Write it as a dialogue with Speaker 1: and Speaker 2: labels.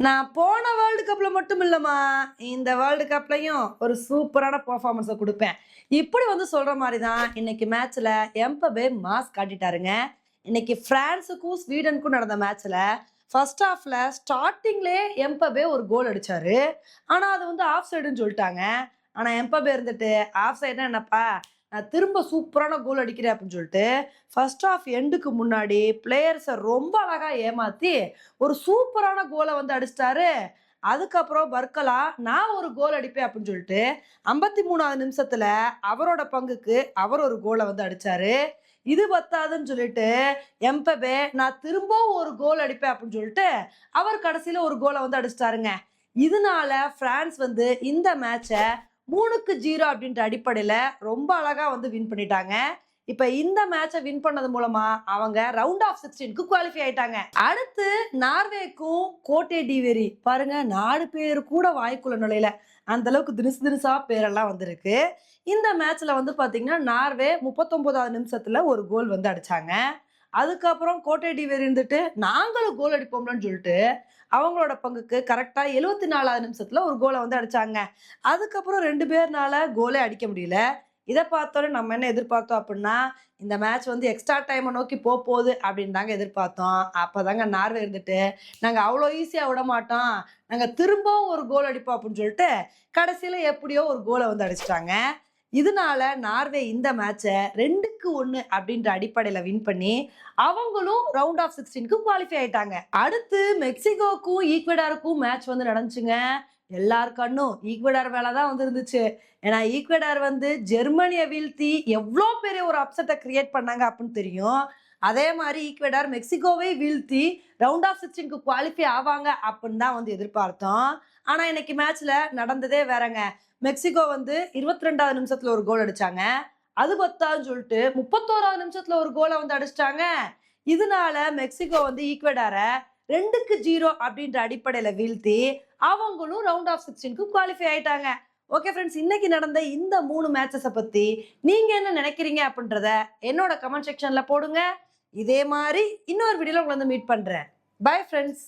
Speaker 1: நான் போன வேர்ல்டு கப்ல மட்டும் இல்லம்மா, இந்த வேர்ல்டு கப்லயும் ஒரு சூப்பரான பெர்ஃபார்மன்ஸ குடுப்பேன். இப்படி வந்து சொல்ற மாரி தான் இன்னைக்கு மேட்ச்ல எம்பப்பே மாஸ் காட்டிட்டாருங்க. இன்னைக்கு பிரான்ஸுக்கும், ஸ்வீடனுக்கும் நடந்த மேட்ச்ல ஃபர்ஸ்ட் ஹாஃப்ல ஸ்டார்ட்டிங்லயே எம்பப்பே ஒரு கோல் அடிச்சாரு. ஆனா அது வந்து ஆஃப் சைடுன்னு சொல்ட்டாங்க. ஆனா எம்பப்பே இருந்துட்டு, "ஆஃப் சைடுனா என்னப்பா? நான் திரும்ப சூப்பரான கோல் அடிக்கிறேன்" அப்படின்னு சொல்லிட்டு, ஃபர்ஸ்ட் ஹாஃப் எண்டுக்கு முன்னாடி பிளேயர்ஸ ரொம்ப அழகா ஏமாத்தி ஒரு சூப்பரான கோல வந்து அடிச்சிட்டாரு. அதுக்கப்புறம் பர்கலா, நான் ஒரு கோல் அடிப்பேன் அப்படின்னு சொல்லிட்டு 53வது நிமிஷத்துல அவரோட பங்குக்கு அவர் ஒரு கோல வந்து அடிச்சாரு. இது பத்தாதுன்னு சொல்லிட்டு எம்பபே நான் திரும்பவும் ஒரு கோல் அடிப்பேன் அப்படின்னு சொல்லிட்டு அவர் கடைசியில ஒரு கோல வந்து அடிச்சிட்டாருங்க. இதனால பிரான்ஸ் வந்து இந்த மேட்ச 3க்கு 0 அப்படின்ற அடிப்படையில ரொம்ப அழகா வந்து வின் பண்ணிட்டாங்க. இப்ப இந்த மேட்ச வின் பண்ணது மூலமா அவங்க ரவுண்ட் ஆஃப் 16க்கு குவாலிஃபை ஆயிட்டாங்க. அடுத்து நார்வேக்கும் கோட்டே டிவேரி பாருங்க 4 பேரு கூட வாய்க்குள்ள நுழையல. அந்த அளவுக்கு தினுசு தினுசா பேரெல்லாம் வந்திருக்கு. இந்த மேட்ச்ல வந்து பாத்தீங்கன்னா நார்வே 39வது நிமிஷத்துல ஒரு கோல் வந்து அடிச்சாங்க. அதுக்கப்புறம் கோட்டை டிவேரி இருந்துட்டு நாங்களும் கோல் அடிப்போம்லன்னு சொல்லிட்டு அவங்களோட பங்குக்கு கரெக்டா 74வது நிமிஷத்துல ஒரு கோலை வந்து அடிச்சாங்க. அதுக்கப்புறம் 2 பேர்னால கோலே அடிக்க முடியல. இத பார்த்தோனே நம்ம என்ன எதிர்பார்த்தோம் அப்டின்னா, இந்த மேட்ச் வந்து எக்ஸ்ட்ரா டைம நோக்கி போது அப்டின்னு தாங்க எதிர்பார்த்தோம். அப்பதாங்க நார்வே இருந்துட்டு, நாங்க அவ்ளோ ஈஸியா விடமாட்டோம். நாங்க திரும்பவும் ஒரு கோல் அடிப்போம் அப்டின்னு சொல்லிட்டு, கடைசியில எப்படியோ ஒரு கோல வந்து அடிச்சுட்டாங்க. இதனால நார்வே இந்த மேட்ச 2க்கு 1 அப்படின்ற அடிப்படையில வின் பண்ணி, அவங்களும் ரவுண்ட் ஆஃப் 16க்கு குவாலிஃபை ஆயிட்டாங்க. அடுத்து மெக்சிகோக்கும், ஈக்வடாருக்கும் மேட்ச் வந்து நடந்துச்சுங்க. எல்லார் கண்ணும் ஈக்வடார் மேல தான் வந்து இருந்துச்சு. ஏன்னா ஈக்வடார் வந்து ஜெர்மனிய வீழ்த்தி எவ்ளோ பெரிய ஒரு அப்செட்ட கிரியேட் பண்ணாங்க அப்படின்னு தெரியும். அதே மாரி ஈக்வடார் மெக்சிகோவை வீழ்த்தி ரவுண்ட் ஆஃப் 16க்கு குவாலிஃபை ஆவாங்க அப்படின்னு தான் வந்து எதிர்பார்த்தோம். ஆனா இன்னைக்கு மேட்ச்ல நடந்ததே வேறங்க. மெக்சிகோ வந்து 22வது நிமிஷத்துல ஒரு கோல் அடிச்சாங்க. அது பத்தாதுன்னு சொல்லிட்டு 31வது நிமிஷத்துல ஒரு கோல வந்து அடிச்சுட்டாங்க. இதனால மெக்சிகோ வந்து ஈக்வடார 2க்கு 0 அப்படின்ற அடிப்படையில வீழ்த்தி, அவங்களும் ரவுண்ட் ஆஃப் 16க்கு குவாலிஃபை ஆயிட்டாங்க. ஓகே ஃப்ரெண்ட்ஸ், இன்னைக்கு நடந்த இந்த 3 மேட்சஸ பத்தி நீங்க என்ன நினைக்கிறீங்க அப்படின்றத என்னோட கமெண்ட் செக்ஷன்ல போடுங்க. இதே மாரி இன்னொரு வீடியோல உங்கள வந்து மீட் பண்றேன். Bye friends.